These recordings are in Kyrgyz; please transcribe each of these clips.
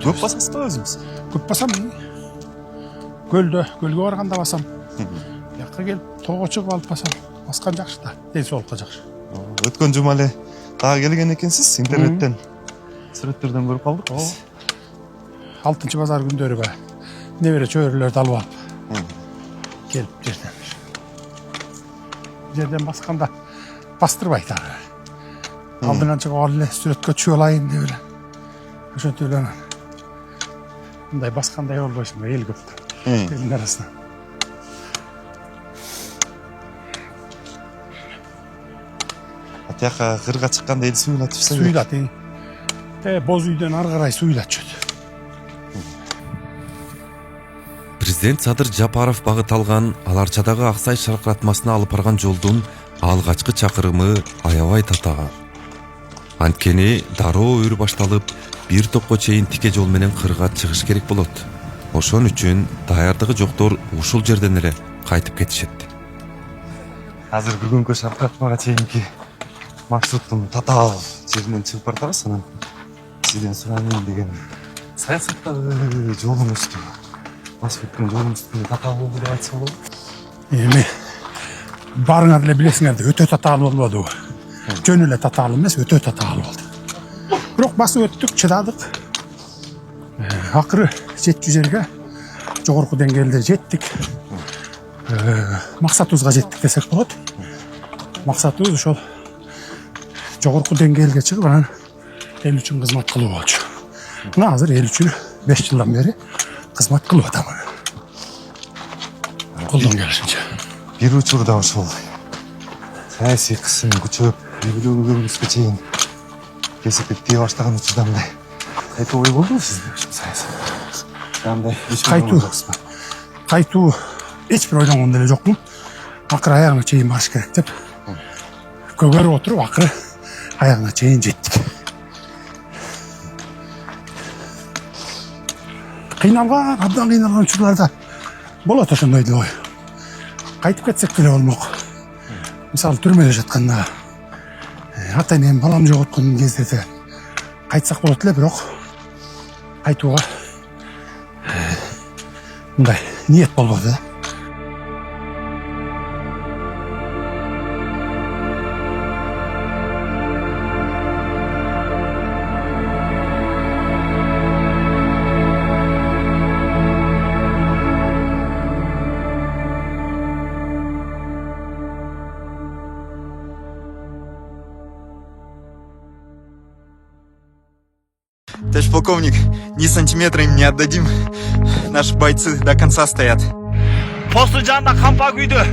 Көп басасыз ба өзіңіз? Көп басам. Көлге барғанда басам. Жаққа келіп, тоға шығып алып басам. Басқан жақшы да, денсаулыққа жақшы. Өткен жұма эле тағы келген екенсіз, интернеттен суреттерден көріп қалдық біз. 6 базар күндері бе, небере чөйрелерді алып алып. Келіп жерден басқанда бастырбай тағы. Алдынан шығып алып, суретке түшіп алайын деп еле. Өшөтіп еле. Мұндай басқандай болбайсың ба, ел көпті. Елдің арасынан. Атияққа қырға шыққанда ел суйлатып жүрсе керек. Суйлат, боз үйден ары қарай суйлат жүрді. Президент Садыр Жапаров багыт алган Аларчадагы Аксай шаркыратмасына алып барган жолдун алгачкы чакырымы аябай татаага. Анткени дароо өрү башталып, бир топко чейин тике жол менен кырга чыгыш керек болот. Ошон үчүн даярдыгы жоктор ушул жерден эле кайтып кетишет. Азыр бүгүнкү шаркыратмага чейинки маршруттун татаал жеринен чыгып баратабыз, анан сизден сурайын деген. Саясаттагы жолуңузду, басып өткөн жолуңуз татаал болду деп айтса болобу? Эми барыңар эле билесиңер, өтө татаал болбоду. Жөн эле татаал эмес, өтө татаал болду. Бирок басып өттүк, чыдадык. Акыры жетчү жерге жогорку деңгээлде жеттик. Максатыбызга жеттик десек болот. Максатыбыз ошол жогорку деңгээлге чыгып, анан эл үчүн кызмат кылуу болчу. Мына азыр эл үчүн 5 жылдан бери кызмат кылып атамын. Колдон келишинче. Бир учурда ошол саясий кысым күчөп, бийлөөгө чейин кесиптеп тие баштаган учурда мындай кайтуу ой болдубу сизде ошол саясат? Кандай кайтуу эч бир ойлонгон деле жокмун. Акыры аягына чейин барыш керек деп көгөрүп отуруп, акыры аягына чейин жеттик. Кыйналган, абдан кыйналган учурларда болот ошондой ой. Кайтып кетсек деле болмок. Мисалы түрмөдө жатканда, ата энем балам жоготкон кездерде кайтсак болот эле, бирок кайтууга мындай ниет болбоду да. Товарищ полковник, ни сантиметра им не отдадим. Наши бойцы до конца стоят. Посту жанында кампа күйдү.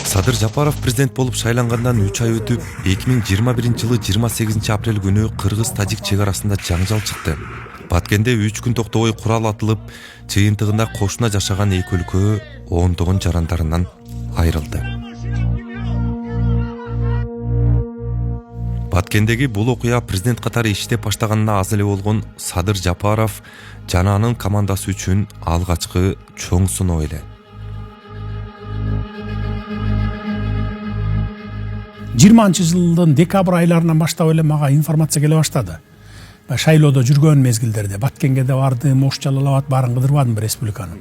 Садыр Жапаров президент болуп шайлангандан 3 ай өтүп, 2021-жылы 28 апрель күнү Кыргыз-Тажик чек арасында жаңжал чыкты. Баткенде 3 күн токтобой курал атылып, чыйынтыгында кошуна жашаган эки өлкө ондогон жарандарынан айрылды. Баткендеги бул окуя президент катары иштеп баштаганына аз эле болгон Садыр Жапаров жана анын командасы үчүн алгачкы чоң сыноо эле. 20-жылдын декабрь айларынан баштап эле мага информация келе баштады. Шайлоодо жүргөн мезгилдерде Баткенге да бардым, Ош Жалалабад баарын кыдырбадым бир республиканы.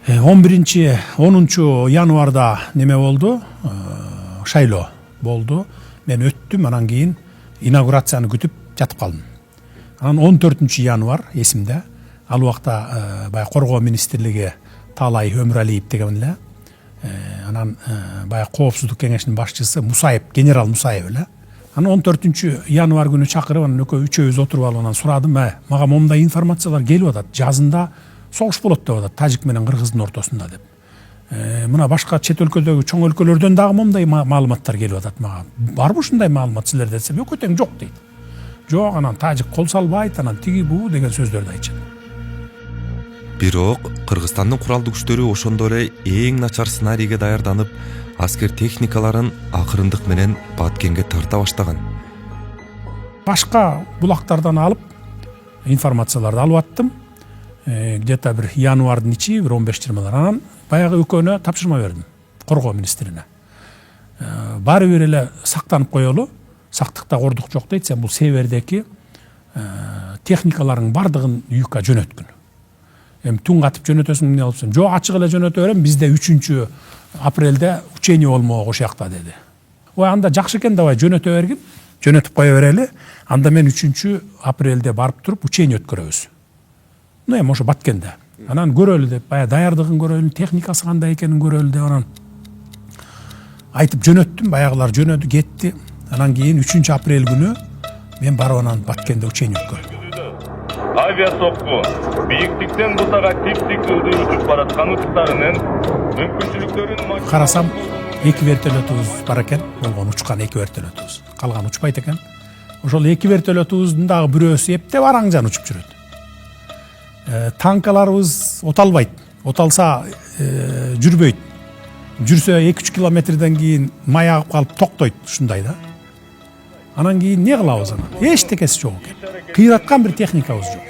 10 январда неме болду, шайлоо болду. Мен өттүм, анан кийин инаугурацияны күтүп жатып калдым. Анан 14 январ эсимде, ал убакта бая коргоо министрлиги Таалай Өмүралиев деген эле, анан бая коопсуздук кеңешинин башчысы Мусаев, генерал Мусаев эле. Анан 14 январ күнү чакырып, анан үчөөбүз отуруп алып анан сурадым, мага момундай информациялар келип атат. Жазында согуш болот деп атат, Тажик менен Кыргыздын ортосунда деп. Мына башка чет өлкөдөгү чоң өлкөлөрдөн дагы момундай маалыматтар келип атат мага. Барбы ушундай маалымат силерде десем, өкөтең жок дейт. Жок, анан Тажик кол салбайт, анан тиги буу деген сөздөрдү айтышат. Бирок Кыргызстандын куралдуу күчтөрү ошондо эле эң начар сценарийге даярданып, аскер техникаларын акырындык менен Баткенге тарта баштаган. Башка булактардан алып информацияларды алып аттым. Где-то бир январдын ичи, бир 15-20, анан баягы өкөнө тапшырма бердим, коргоо министрине. баары бир эле сактанып коелу, сактыкта кордук жок дейт. Сен бул севердеки техникаларың бардыгын ЮКка жөнөткүн. Эми түн катып жөнөтөсүң эмне болупсун? Жок, ачык эле жөнөтө берем. Бизде 3 апрелде учение болмок ошол жакта деди. Ой, анда жакшы экен, давай жөнөтө бергин. Жөнөтүп кое берели. Анда мен 3 апрелде барып туруп учение өткөрөбүз. Эми ошо Баткенде. Анан көрөлү деп, бая даярдыгын көрөлү, техникасы кандай экенин көрөлү деп анан айтып жөнөттүм. Баягылар жөнөдү, кетти. Анан кийин 3 апрель күнү мен барып анан Баткенде учение өткөрдүм. Авиа сокку бийиктиктен бутага тик-тик ылдый учуп бараткан учуктарынын мүмкүнчүлүктөрүн карасам 2 вертолетубуз бар экен, болгон учкан 2 вертолетубуз. Калган учпайт экен. Ошол 2 вертолетубуздун дагы бирөөсү эптеп араңжан учуп жүрөт. Танкаларыбыз оталбайт. Оталса жүрбөйт. Жүрсө 2-3 километрден кийин маягып калып токтойт, ушундай да. Анан кийин не кылабыз анан? Эчтекеси жок экен. Кыйраткан бир техникабыз жок.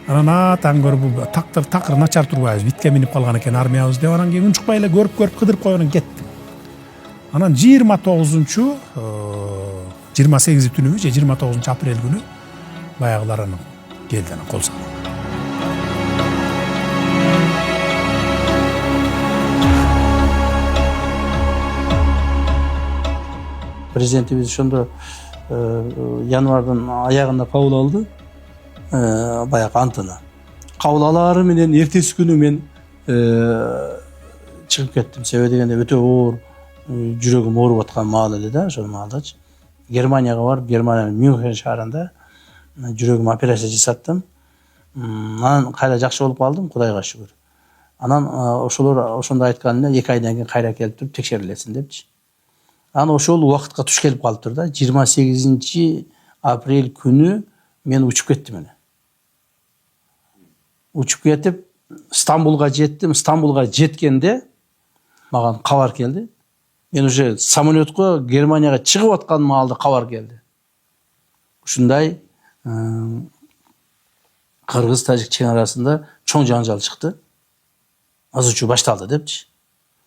Анан таң көрүп такыр начар турбайбыз, битке минип калган экен армиябыз деп анан кийин унчукпай эле көрүп кыдырып коюп анан кеттим. Анан 29-28 түнү же 29 апрель күнү баягылар анан келди анан кол салды. Президентибиз ошондо январдын аягында кабыл алды. Баягы антыны. Кабыл алаары менен эртеси күнү мен чыгып кеттим. Себеби дегенде өтө оор, жүрөгүм ооруп аткан маал эле да, ошол маалдачы. Германияга барып, Германиянын Мюнхен шаарында жүрөгүм операция жасаттым. Анан кайра жакшы болуп калдым, Кудайга шүгүр. Анан ошондо айткан эле 2 айдан кийин кайра келип туруп текшерилесиң депчи. Анан ошол убакытка туш келип калыптыр да. 28 апрель күнү мен учуп кеттим эле. Учуп кетип Стамбулга жеттим. Стамбулга жеткенде мага кабар келди. Мен уже самолетко Германияга чыгып аткан маалда кабар келди. Ушундай Кыргыз-Тажик чек арасында чоң жаңжал чыкты. Азыр учуу башталды депчи.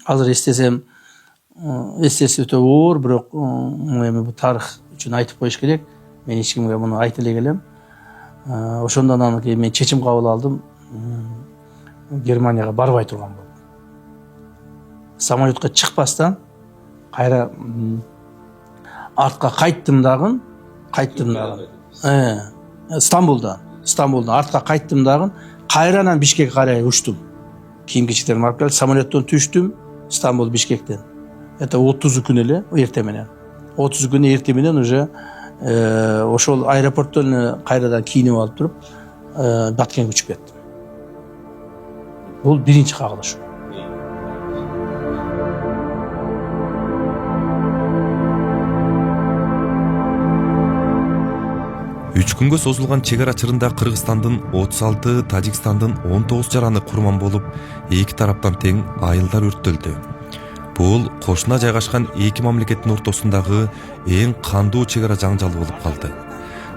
Азыр эстесем эстеси өтө оор, бирок эми бул тарых үчүн айтып коюш керек. Мен эч кимге муну айта эле келем. Ошондон анан кийин мен чечим кабыл алдым. Германияга барбай турган болдум. Самолетко чыкпастан кайра артка кайттым дагы. Стамбулдан артка кайттым дагы. Кайрадан Бишкекке карай учтум. Кийим-кечектеримди алып келип самолеттон түштүм. Стамбул Бишкектен. Это 30 күн эле эрте менен. 30 күн эрте менен уже ошол аэропорттон кайрадан кийинип алып туруп Баткенге учуп кеттим. Бул биринчи кагылыш. Үч күнгө созулган чек ара чырында Кыргызстандын 36, Тажикстандын 19 жараны курман болуп, эки тараптан тең айылдар өрттөлдү. Бул кошуна жайгашкан эки мамлекеттин ортосундагы эң кандуу чек ара жаңжалы болуп калды.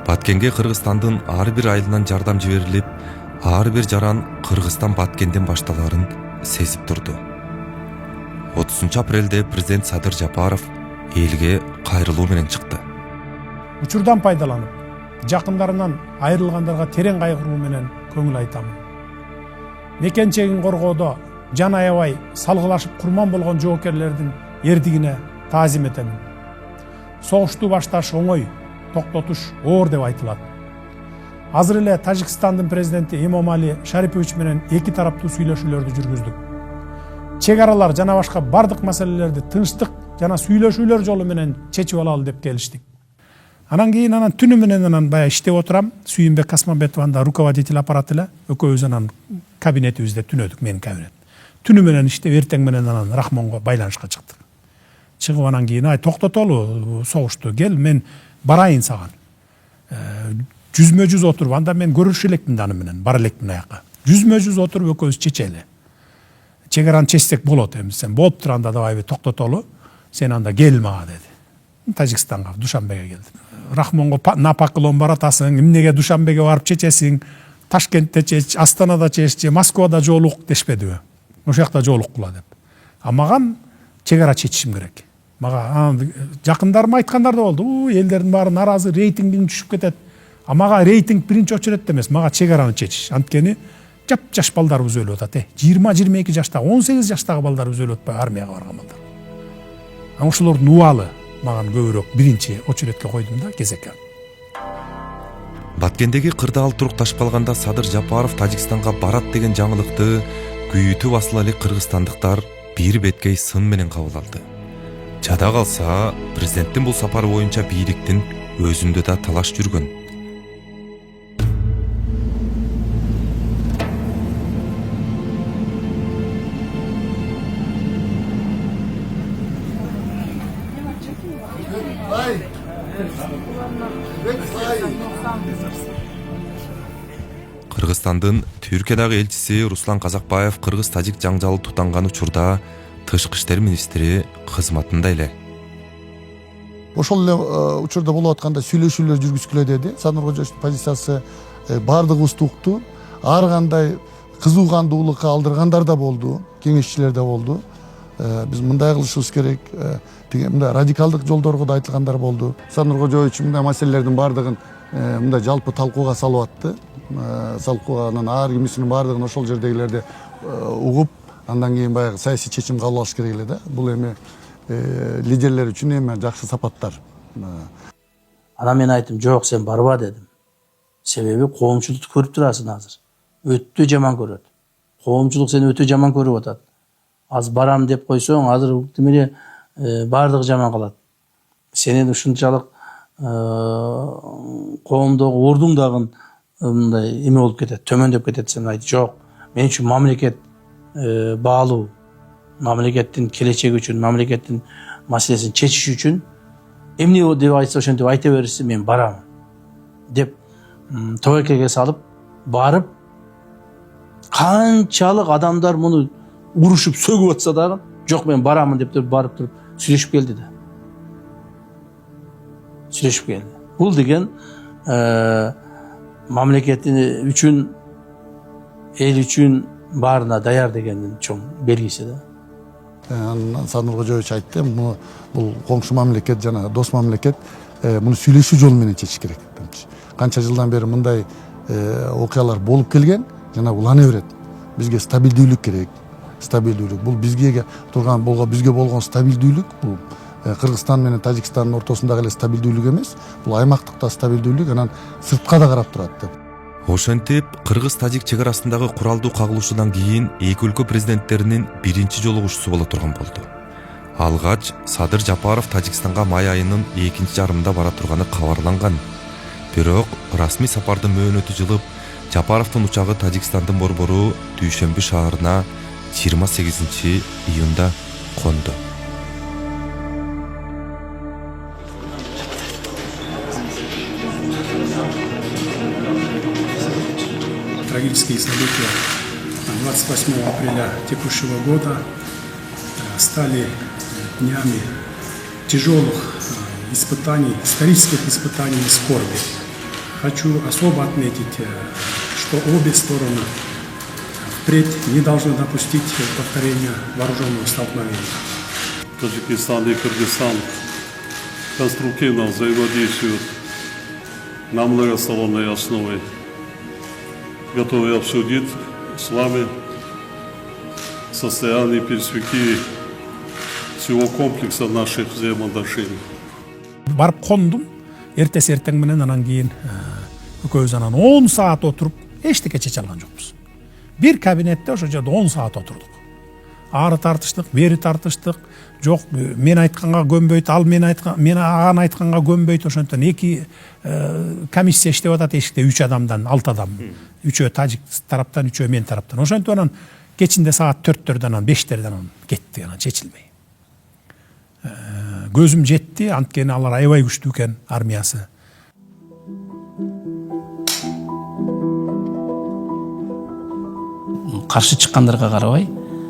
Баткенге Кыргызстандын ар бир айылынан жардам жиберилип, ар бир жаран Кыргызстан Баткенден башталарын сезип турду. 30 апрелде президент Садыр Жапаров элге кайрылуу менен чыкты. Учурдан пайдаланып, жакындарынан айрылгандарга терең кайгыруу менен көңүл айтамын. Мекенчегин коргоодо жан аябай салгылашып курман болгон жоокерлердин эрдигине таазим этемин. Согушту башташ оңой, токтотуш оор деп айтылат. Азыр эле Тажикстандын президенти Эмомали Шарипович менен эки тараптуу сүйлөшүүлөрдү жүргүздүк. Чек аралар жана башка бардык маселелерди тынчтык жана сүйлөшүүлөр жолу менен чечип алалы деп келиштик. Анан кийин түнү менен бая иштеп отурам. Сүйүнбек Касманбетованда руководитель аппарат эле. Экөөбүз анан кабинетибизде түнөдүк, менин кабинет. Түнү менен иштеп, эртең менен анан Рахмонго байланышка чыктык. Чыгып анан кийин токтотолу согушту, кел мен барайын саган. Жүзмө-жүз отуруп, анда мен көрүшө электим да аны менен, бара элекмин аяка. Жүзмө-жүз отуруп экөөбүз чечели. Чек араны чечсек болот эми, сен болуптур анда давай токтотолу, сен анда кел мага деди. Тажикстанга, Душанбеге келдим. Рахмонго напакылон баратасың, эмнеге Душанбеге барып чечесиң, Ташкентте чеч, Астанада чеччи, Москвада жолук дешпедиби? Ошол жакта жолуккула деп. А мага чек ара чечишим керек. Мага жакындарым айткандар да болду. Элдердин баары нааразы, рейтингиң түшүп кетет. А мага рейтинг биринчи очередде эмес, мага чек араны чечиш. Анткени жаш балдарыбыз өлүп атат. 20-22 жаштагы, 18 жаштагы балдарыбыз өлүп атпайбы, армияга барган балдар. Ошолордун убалы маган көбүрөөк биринчи очередке койдум да кезекке. Баткендеги кырдаал турук ташып калганда Садыр Жапаров Тажикстанга барат деген жаңылыкты күйүтүп басыла элек кыргызстандыктар бир беткей сын менен кабыл алды. Жада калса, президенттин бул сапары боюнча бийликтин өзүндө да талаш жүргөн. Кыргызстандын Түркиядагы элчиси Руслан Казакбаев кыргыз-тажик жаңжалы тутанган учурда тышкы иштер министри кызматында эле. Ошол эле учурда болуп атканда сүйлөшүүлөр жүргүзгүлө деди. Садыр Кожоевдун позициясы бардыгыбызды укту. Ар кандай кызуу кандуулукка алдыргандар да болду, кеңешчилер да болду. Биз мындай кылышыбыз керек, мындай радикалдык жолдорго да айтылгандар болду. Садыр Кожоевич мындай маселелердин бардыгын мындай жалпы талкууга салып атты. Салкууганын ар кимисинин бардыгын ошол жердегилерди угуп, андан кийин баягы саясий чечим кабыл алыш керек эле да. Бул эми лидерлер үчүн эми жакшы сапаттар. Ана мен айттым, жок, сен барба дедим. Себеби коомчулукты көрүп турасың азыр. Өтө жаман көрөт. Коомчулук сени өтө жаман көрүп атат. Аз барам деп койсоң, азыр тимире бардыгы жаман калат. Сенин ушунчалык коомдогу ордуң дагы мындай эме болуп кетет, төмөндөп кетет. Сен айт, жок, мен үчүн мамлекет баалуу, мамлекеттин келечеги үчүн, мамлекеттин маселесин чечиш үчүн эмне деп айтса ошентип айта берсе мен барам деп тобокелге салып барып, канчалык адамдар муну урушуп сөгүп атса дагы жок мен барамын деп барып туруп сүйлөшүп келди да. Сүйлөшүп келди. Бул деген мамлекеттин үчүн, эл үчүн баарына даяр дегендин чоң белгиси да. Садыр Кожоевич айтты, бул коңшу мамлекет жана дос мамлекет муну сүйлөшүү жолу менен чечиш керек. Канча жылдан бери мындай окуялар болуп келген, жана улана берет. Бизге стабилдүүлүк керек. Стабилдүүлүк. Бул бизге турган бизге болгон стабилдүүлүк, бул Кыргызстан менен Тажикстандын ортосундагы эле стабилдүүлүк эмес, бул аймактыкта стабилдүүлүк, анан сыртка да карап турат деп. Ошентип, кыргыз-тажик чек арасындагы куралдуу кагылышуудан кийин эки өлкө президенттеринин биринчи жолугушуусу боло турган болду. Алгач Садыр Жапаров Тажикстанга май айынын экинчи жарымында бара турганы кабарланган. Бирок расмий сапардын мөөнөтү жылып, Жапаровдун учагы Тажикстандын борбору Дүйшөмбү шаарына 28 июнда конду. Трагические события 28 апреля текущего года стали днями тяжелых испытаний, исторических испытаний и скорби. Хочу особо отметить, что обе стороны впредь не должны допустить повторения вооруженного столкновения. Таджикистан и Кыргызстан конструктивно взаимодействуют на многосторонней основе. Готовы обсудить с вами состояние и перспективы всего комплекса наших взаимоотношений. Барып кондум, эртеси эртең менен анан кийин экөөбүз анан 10 саат отуруп эчтеке чече алган жокпуз. Бир кабинетте ошо жерде 10 саат отурдук. Ары тартыштык, бери тартыштык. Жок, мен айтканга көнбөйт, ал мен аган айтканга көнбөйт. Ошондон эки комиссия иштеп атат эшикте, 3 адамдан 6 адам. 3-өө тажик тараптан, 3-өө мен тараптан. Ошентип анан кечинде саат 4-төрдөн анан 5-терден анан кетти, анан чечилбей. Көзүм жетти, анткени алар аябай күчтүү экен армиясы. Каршы чыккандарга карабай,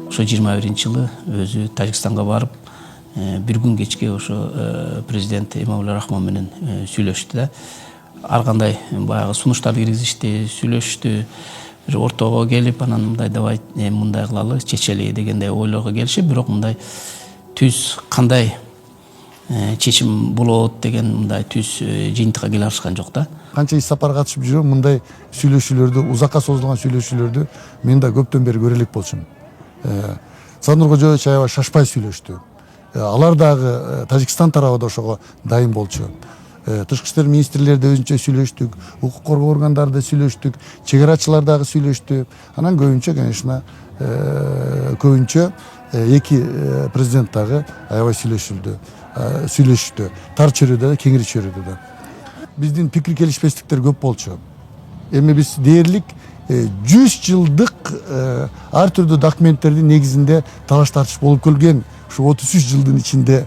ошо 21-жылы өзү Тажикстанга барып, бир күн кечке ошо президент Эмомали Рахмон менен сүйлөштү да. Ар кандай баягы сунуштар киргизишти, сүйлөштү. Бир ортого келип, анан мындай давай мындай кылалы, чечели дегендей ойлорго келишип, бирок мындай түз кандай чечим болот деген мындай түз жыйынтыкка келе алышкан жок да. Канча иш сапарга катышып жүрөм, мындай сүйлөшүүлөрдү, узакка созулган сүйлөшүүлөрдү мен да көптөн бери көрө элек болчумун. Садыр Кожоевич аябай шашпай сүйлөштү. Алар дагы Тажикстан тарабы да ошого дайым болчу. Тышкы иштер министрлери да өзүнчө сүйлөштүк, укук коргоо органдары да сүйлөштүк, чек арачылар дагы сүйлөштү. Анан көбүнчө, конечно, көбүнчө эки президент дагы аябай сүйлөшүштү. Тар чөйрөдө да, кеңири чөйрөдө да. Биздин пикир келишпестиктер көп болчу. Эми биз дээрлик 100 жылдык ар түрдүү документтердин негизинде талаш тартыш болуп келген. Ушу 33 жылдын ичинде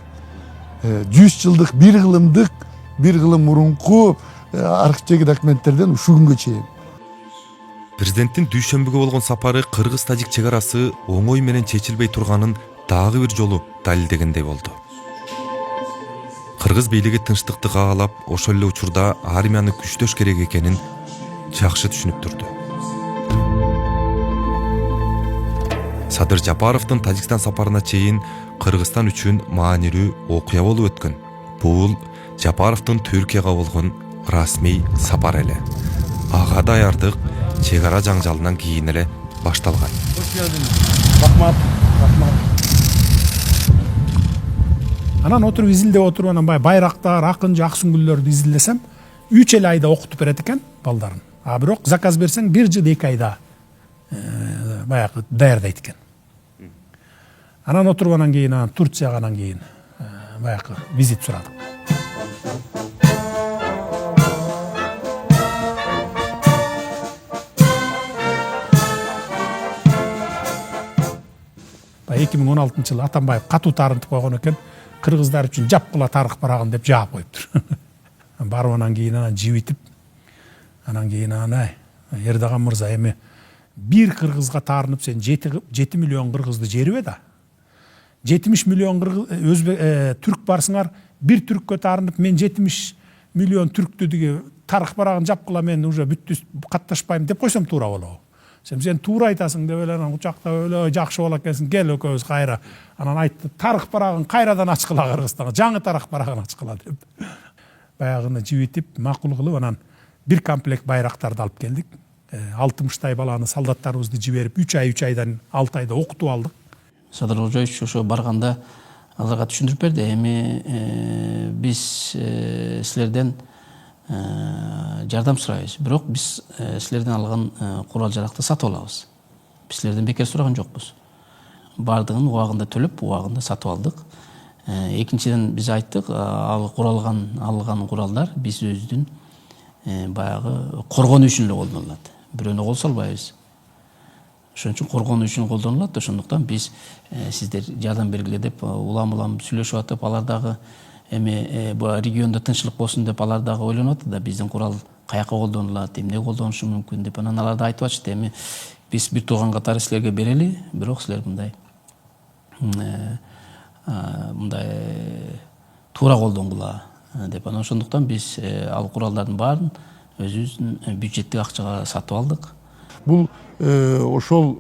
100 жылдык бир кылым мурунку архивдеги документтерден ушул күнгө чейин. Президенттин дүйшөмбүгө болгон сапары кыргыз-тажик чек арасы оңой менен чечилбей турганын дагы бир жолу далилдегендей болду. Кыргыз бийлиги тынчтыкты кагалап, ошол эле учурда армияны күчтөш керек экенин жакшы түшүнүп турду. Садыр Жапаровдун Тажикстан сапарына чейин Кыргызстан үчүн маанилүү окуя болуп өткөн. Бул Жапаровдун Түркияга болгон расмий сапар эле. Ага даярдык чек ара жаңжалынан кийин эле башталган. Рахмат. Анан отуруп изилдеп отуруп анан байрактар, акынчы, ак сүңгүлдөрдү изилдесем, 3 эле айда окутуп берет экен балдарын. А бирок заказ берсең 1 жыл 2 айда баягы даярдайт экен. Анан отуруп анан кийин Турцияга анан кийин баягы визит сурадык. Баягы 2016 жылы Атамбаев катуу таарынтып койгон экен. Кыргыздар үчүн жапкыла тарых барагын деп жаап коюптур. Барып анан кийин жибитип, анан кийин Эрдоган мырза эми бир кыргызга таарынып сен 7 миллион кыргызды жерибе да. 70 миллион түрк барсыңар, бир түрккө таарынып мен 70 миллион түрктү диги тарых барагын жапкыла мен уже бүттү катташпайм деп койсом туура болобу? Сен туура айтасың деп эле анан учактап эле жакшы болот экенсиң, кел экөөбүз кайра. Анан айтты, тарых барагын кайрадан ачкыла Кыргызстанга, жаңы тарых барагын ачкыла деп. Баягыны жибитип, макул кылып анан бир комплект байрактарды алып келдик. 60 баланы солдаттарыбызды жиберип 3 айдан 6 айда окутуп алдык. Садыр Кожоевич ошо барганда аларга түшүндүрүп берди. Эми биз силерден жардам сурайбыз. Бирок биз силерден алган курал жаракты сатып алабыз. Биз силерден бекер сураган жокпуз. Бардыгын убагында төлөп, убагында сатып алдык. Экинчиден биз айттык, алган куралдар биз өзүбүздүн баягы коргонуу үчүн эле колдонулат. Бирөөнө кол салбайбыз. Ошон үчүн коргонуу үчүн колдонулат. Ошондуктан биз сиздер жардам бергиле деп улам сүйлөшүп атып, алар дагы эми бу региондо тынччылык болсун деп алар дагы ойлонуп атты да, биздин курал каяка колдонулат, эмне колдонушу мүмкүн деп. Анан алар да айтып атышты, эми биз бир тууган катары силерге берели, бирок силер мындай туура колдонгула деп. Анан ошондуктан биз ал куралдардын баарын өзүбүздүн бюджеттик акчага сатып алдык. Бул ошол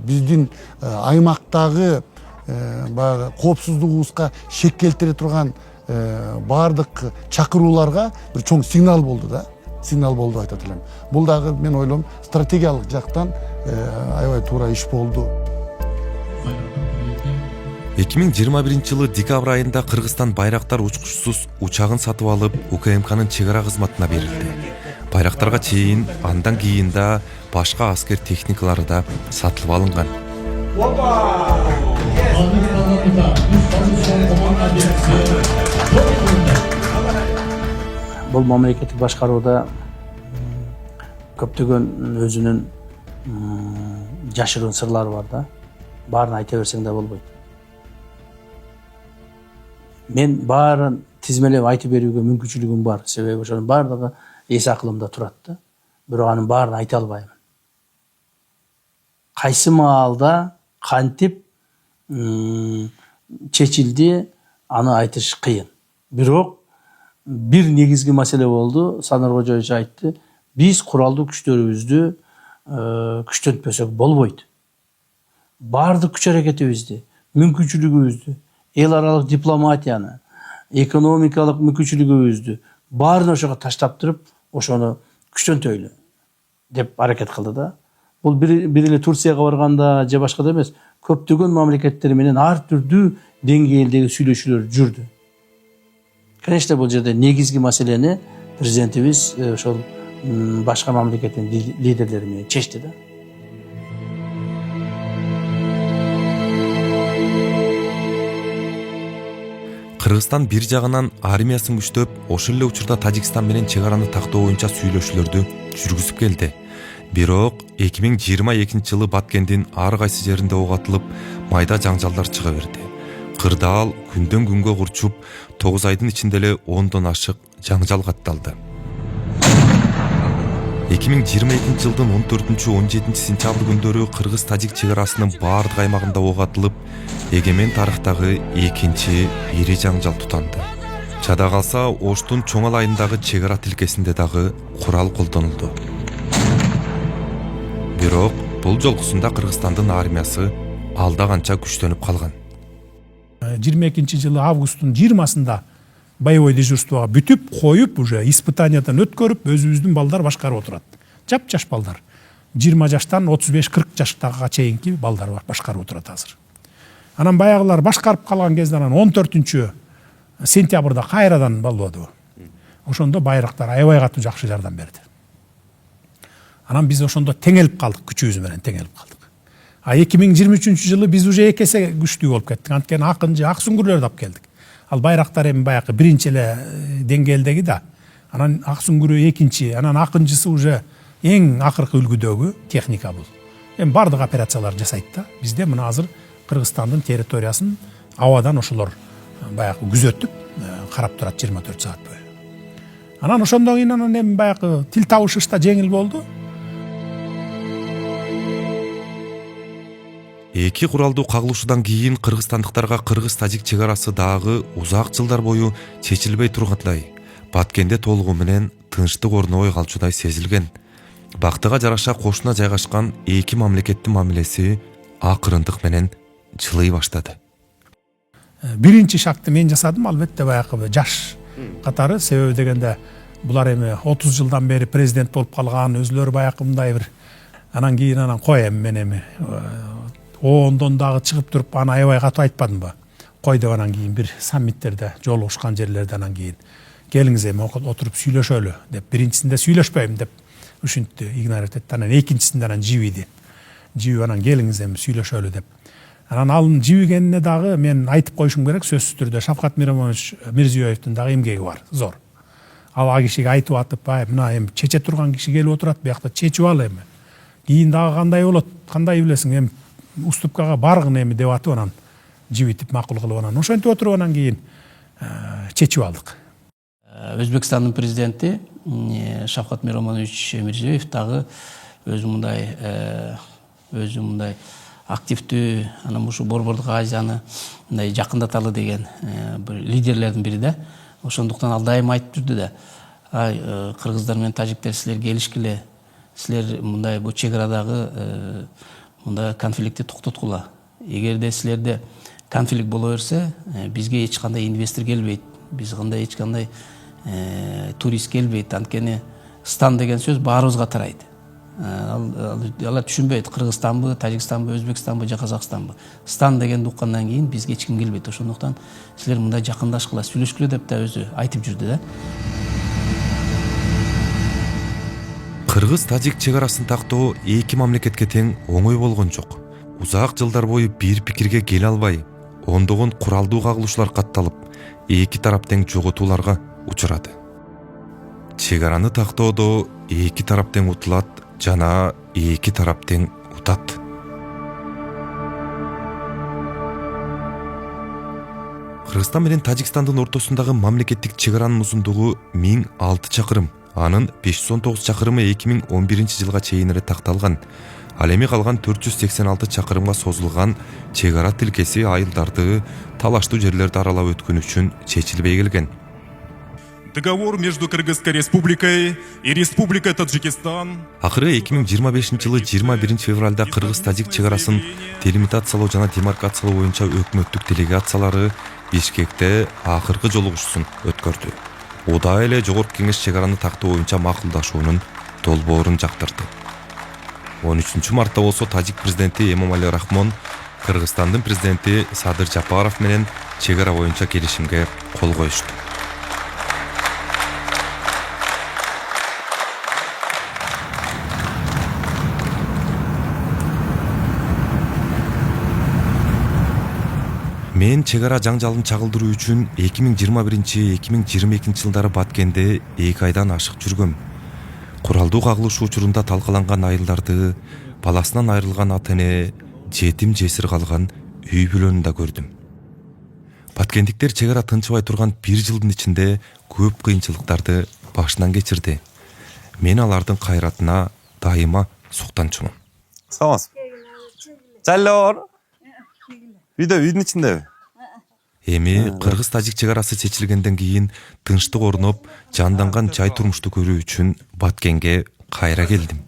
биздин аймактагы баягы коопсуздугубузга шек келтире турган баардык чакырууларга бир чоң сигнал болду да. Сигнал болду айтат элем. Бул дагы мен ойлойм стратегиялык жактан аябай туура иш болду. 2021 жылы декабрь айында Кыргызстан байрактар учкучсуз учагын сатып алып, УКМКнын чек ара кызматына берилди. Байрактарга чейин, андан кийин да башка аскер техникалары да сатылып алынган. Бул мамлекеттик башкарууда көптөгөн өзүнүн жашыруун сырлары бар да. Баарын айта берсең да болбойт. Мен баарын тизмелеп айтып берүүгө мүмкүнчүлүгүм бар. Себеби ошонун баардыгы эс акылымда турат да. Бирок анын баарын айта албайм. Кайсы маалда кантип чечилди, аны айтыш кыйын. Бирок бир негизги маселе болду. Садыр Кожоевич айтты, биз куралдуу күчтөрүбүздү күчтөнтпөсөк болбойт. Баардык күч аракетибизди, мүмкүнчүлүгүбүздү эл аралык дипломатияны, экономикалык мүмкүнчүлүгүбүздү баарын ошого таштап туруп, ошону күчтөнтөйлү деп аракет кылды да. Бул бир эле Турцияга барганда же башкада эмес, көптөгөн мамлекеттер менен ар түрдүү деңгээлдеги сүйлөшүүлөр жүрдү. Конечно, бул жерде негизги маселени президентибиз ошол башка мамлекеттин лидерлери менен чечти да. Кыргызстан бир жагынан армиясын күчтөп, ошол эле учурда Тажикстан менен чек араны тактоо боюнча сүйлөшүүлөрдү жүргүзүп келди. Бирок 2022 жылы Баткендин ар кайсы жеринде ок атылып, майда жаңжалдар чыга берди. Кырдаал күндөн күнгө курчуп, 9 айдын ичинде эле 10дон ашык жаңжал катталды. 2022 жылдын 14-17 сентябрь күндөрү Кыргыз-Тажик чек арасынын баардык аймагында ок атылып, эгемен тарыхтагы экинчи ири жаңжал тутанды. Жада калса, Оштун Чоңал айындагы чек ара тилкесинде дагы курал колдонулду. Бирок бул жолкусунда Кыргызстандын армиясы алда канча күчтөнүп калган. 22 жылы августтун 20-сында боевой дежурствоға бүтүп, коюп, уже испытаниядан өткөрүп, өзүбүздүн балдар башкарып отурат. Жап-жаш балдар. 20 жаштан 35-40 жаштага чейинки балдар бар, башкарып отурат азыр. Анан баягылар башкарып калган кезде анан 14 сентябрда кайрадан болбоду. Ошондо байрактар аябай катуу жакшы жардам берди. Анан биз ошондо теңелип калдык, күчүбүз менен теңелип калдык. 2023 жылы биз уже эки эсе күчтүү болуп кеттик. Анткени акынчы, ак сүңгүрлөрдү алып келдик. Ал байрактар эми баягы биринчи эле деңгээлдеги да. Анан ак сүңгүрү экинчи, анан акынчысы уже эң акыркы үлгүдөгү техника бул. Эми бардык операциялар жасайт да. Бизде мына азыр Кыргызстандын территориясын абадан ошолор баягы күзөтүп, карап турат 24 саат бою. Анан ошондон кийин анан эми баягы тил табышыш да жеңил болду. Эки куралдуу кагылышуудан кийин кыргызстандыктарга кыргыз-тажик чек арасы дагы узак жылдар бою чечилбей тургандай, Баткенде толугу менен тынчтык орнобой калчудай сезилген. Бактыга жараша кошуна жайгашкан эки мамлекеттин мамилеси акырындык менен жылый баштады. Биринчи шагты мен жасадым, албетте баягы жаш катары, себеби дегенде булар эми 30 жылдан бери президент болуп калган, өзлөрү баягы мындай бир анан кийин анан коем мен эми ондон дагы чыгып туруп аны аябай катуу айтпадымбы? Кой деп анан кийин бир саммиттерде жолугушкан жерлерде анан кийин келиңиз эми отуруп сүйлөшөлү деп, биринчисинде сүйлөшпөйм деп ушинтти игнорировать этти. Анан экинчисинде анан жибиди. Жибип анан келиңиз эми сүйлөшөлү деп. Анан ал жибигенине дагы мен айтып коюшум керек, сөзсүз түрдө Шавкат Миромонович Мирзиёевдин дагы эмгеги бар, зор. Ал кишиге айтып атып, мына эми чече турган киши келип отурат, биякта чечип ал эми. Кийин дагы кандай болот, кандай билесиң, эми уступкага баргын эми деп атып анан жибитип макул кылып анан ошентип отуруп анан кийин чечип алдык. Өзбекстандын президенти Шавкат Миромонович Мирзиёев дагы өзү мындай активдүү, анан ушу Борбордук Азияны мындай жакындаталы деген бир лидерлердин бири да. Ошондуктан ал дайым айтып жүрдү да, кыргыздар менен тажиктер силер келишкиле, силер мындай бу чек арадагы мындай конфликтти токтоткула. Эгерде силерде конфликт боло берсе, бизге эч кандай инвестор келбейт, эч кандай турист келбейт. Анткени стан деген сөз баарыбызга тарайт. Алар түшүнбөйт, Кыргызстанбы, Тажикстанбы, Өзбекстанбы же Казакстанбы. Стан дегенди уккандан кийин бизге эч ким келбейт. Ошондуктан силер мындай жакындашкыла, сүйлөшкүлө деп да өзү айтып жүрдү да. Кыргыз-тажик чек арасын тактоо эки мамлекетке тең оңой болгон жок. Узак жылдар бою бир пикирге келе албай, ондогон куралдуу кагылышуулар катталып, эки тарап тең жоготууларга учурады. Чек араны тактоодо эки тарап тең утулат жана эки тарап тең утат. Кыргызстан менен Тажикстандын ортосундагы мамлекеттик чек аранын узундугу 1006 чакырым. Анын 519 чакырымы 2011 жылга чейин эле такталган. Ал эми калган 486 чакырымга созулган чек ара тилкеси айылдарды, талаштуу жерлерди аралап өткөн үчүн чечилбей келген. Договор между Кыргызской республикой и Республикой Таджикистан. Акыры 2025 жылы 21 февралда кыргыз-тажик чек арасын делимитациялоо жана демаркациялоо боюнча өкмөттүк делегациялары Бишкекте акыркы жолугушуусун өткөрдү. Удай эле Жогорку Кеңеш чек араны тактоо боюнча макулдашуунун долбоорун жактырды. 13 мартта болсо тажик президенти Эмомали Рахмон Кыргызстандын президенти Садыр Жапаров менен чек ара боюнча келишимге кол коюшту. Мен чек ара жаңжалын чагылдыруу үчүн 2021-2022 жылдары Баткенде 2 айдан ашык жүргөм. Куралдуу кагылышуу учурунда талкаланган айылдарды, баласынан айрылган ата-эне, жетим жесир калган үй бүлөнү да көрдүм. Баткендиктер чек ара тынчыбай турган 1 жылдын ичинде көп кыйынчылыктарды башынан кечирди. Мен алардын кайратына дайыма суктанчумун. Саламатсызбы. Жайлоор. Үйдүн ичинде. Эми кыргыз-тажик чек арасы чечилгенден кийин тынчтык орноп, жанданган жай турмушту көрүү үчүн Баткенге кайра келдим.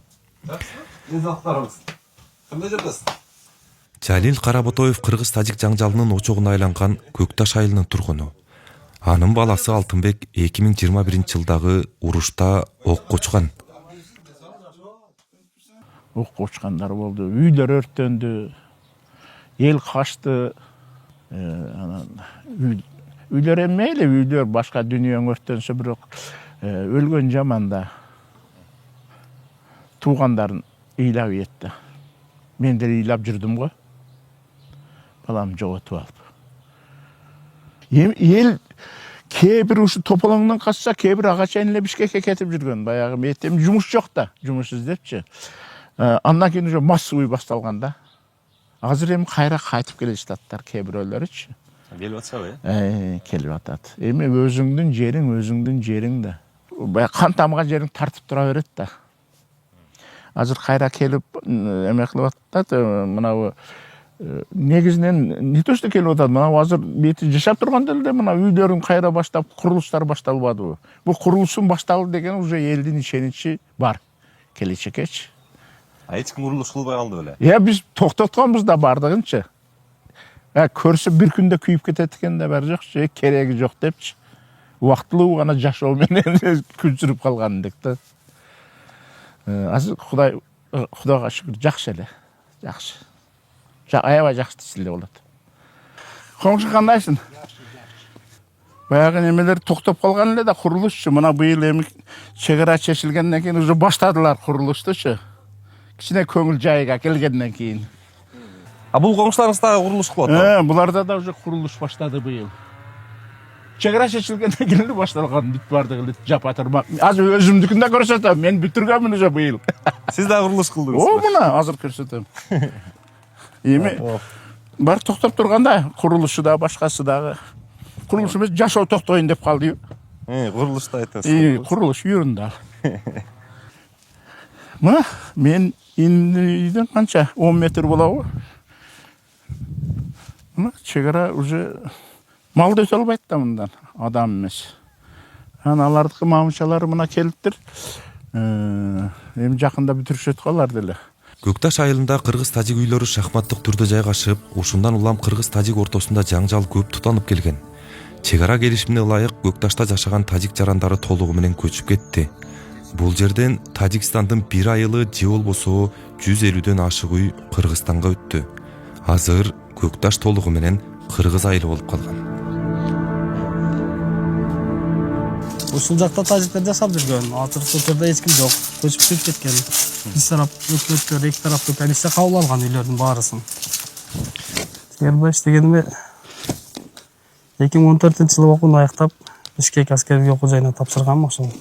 Жалил Каработоев кыргыз-тажик жаңжалынын очогуна айланган Көкташ айылынын тургуну. Анын баласы Алтынбек 2021 жылдагы урушта окко учкан. Окко учкандар болду. Үйлөр өрттөндү. Эл качты. Үйлөр эммейли, үйлөр башка дүйнөң өрттөнсө бирок өлгөн жаманда туугандарын ыйлап этти. Мен деле ыйлап жүрдүм го. Балам жоготуп алып. Эл кээ бир ушу тополоңдон качса, кээ бир ага чейин эле Бишкекке кетип жүргөн. Баягы мектеп жумуш жок да, жумуш издепчи. Андан кийин уже массовый башталган да. Азыр эми кайра кайтып келе жататтар кээ бирөөлөрүчү. Келип атышабы? Келип атат. Эми өзүңдүн жериң да. Бая кан тамган жериң тартып тура берет да. Азыр кайра келип эме кылып атат, мына негизинен не то что келип атат, мына азыр бети жашап турганда эле мына үйлөрүн кайра баштап, курулуштар башталбадыбы? Бул курулуштун башталды деген уже элдин ишеничи бар келечекечи. Эч ким курулуш кылбай калды беле. Биз токтотконбуз да бардыгынчы. Көрсө бир күндө күйүп кетет экен да бар жокчу, кереги жок депчи. Убактылуу гана жашоо менен күн сүрүп калган деп да. Азыр Кудайга шүгүр жакшы эле. Жакшы. Аябай жакшы десиле болот. Коңшу кандайсың? Баягы немелер токтоп калган эле да курулушчу. Мына быйыл эми чек ара чечилгенден кийин уже баштадылар курулуштучу. Кичине көңүл жайга келгенден кийин. Бул коңшуларыңыз дагы курулуш кылып атат. Буларда да уже курулуш баштады быйыл. Чек ара чечилгенден кийин эле башталган бүт бардыгы жапа турмак. Азыр өзүмдүкүн да көрсөтөм. Мен бүтүргөнмүн уже быйыл. Сиз дагы курулуш кылдыңыз. Мына азыр көрсөтөм. Эми бар токтоп турганда курулушу да башкасы дагы. Курулуш эмес, жашоо токтойн деп калды. Курулушта айтасыз. Курулуш үйрүндө. Мына мен үйдөн канча 10 метр болобу? Мына чек ара уже малды өтө албайт да мындан, адам эмес. Алардыкы мамычалары мына келиптир. Эми жакында бүтүрүшөт калар деле. Көкташ айылында кыргыз-тажик үйлөрү шахматтык түрдө жайгашып, ушундан улам кыргыз-тажик ортосунда жаңжал көп тутанып келген. Чек ара келишимине ылайык Көкташта жашаган тажик жарандары толугу менен көчүп кетти. Бул жерден Тажикстандын бир айылы же болбосо 150дөн ашык үй Кыргызстанга өттү. Азыр Көкташ толугу менен кыргыз айылы болуп калган. Ушул жакта тажиктер жашап жүргөн. Азыр бул жерде эч ким жок. Көчүп кеткен. Биз тарап өкмөттөр эки тараптуу комиссия кабыл алган үйлөрдүн баарысын. Тербай иштегенде 2014-жылы окууну аяктап, Бишкек аскердик окуу жайына тапшыргам ошол.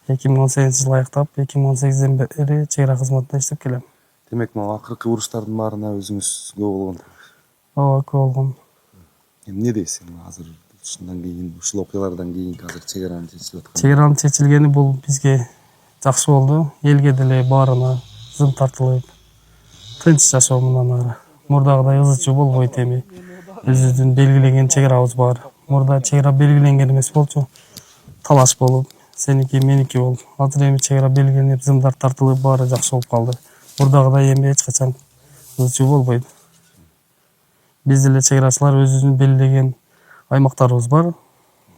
2018-жылы аяктап, 2018-ден бери чек ара кызматында иштеп келем. Демек, мына акыркы уруштардын баарына өзүңүз күбө болгон. Ооба, күбө болгом. Эмне дейсиң азыр ушундан кийин, ушул окуялардан кийин азыр чек аранын чечилип атканы? Чек аранын чечилгени бул бизге жакшы болду. Элге деле баарына зым тартылып, тынч жашоо мындан ары. Мурдагыдай ызы чуу болбойт эми. Өзүбүздүн белгиленген чек арабыз бар. Мурда чек ара белгиленген эмес болчу. талаш болуп, сеники меники болуп. Азыр эми чек ара белгиленип, зымдар тартылып, баары жакшы болуп калды. Мурдагыдай эми эч качан ызчуу болбойт. Биз деле чек арачылар өзүбүздүн белгилеген аймактарыбыз бар.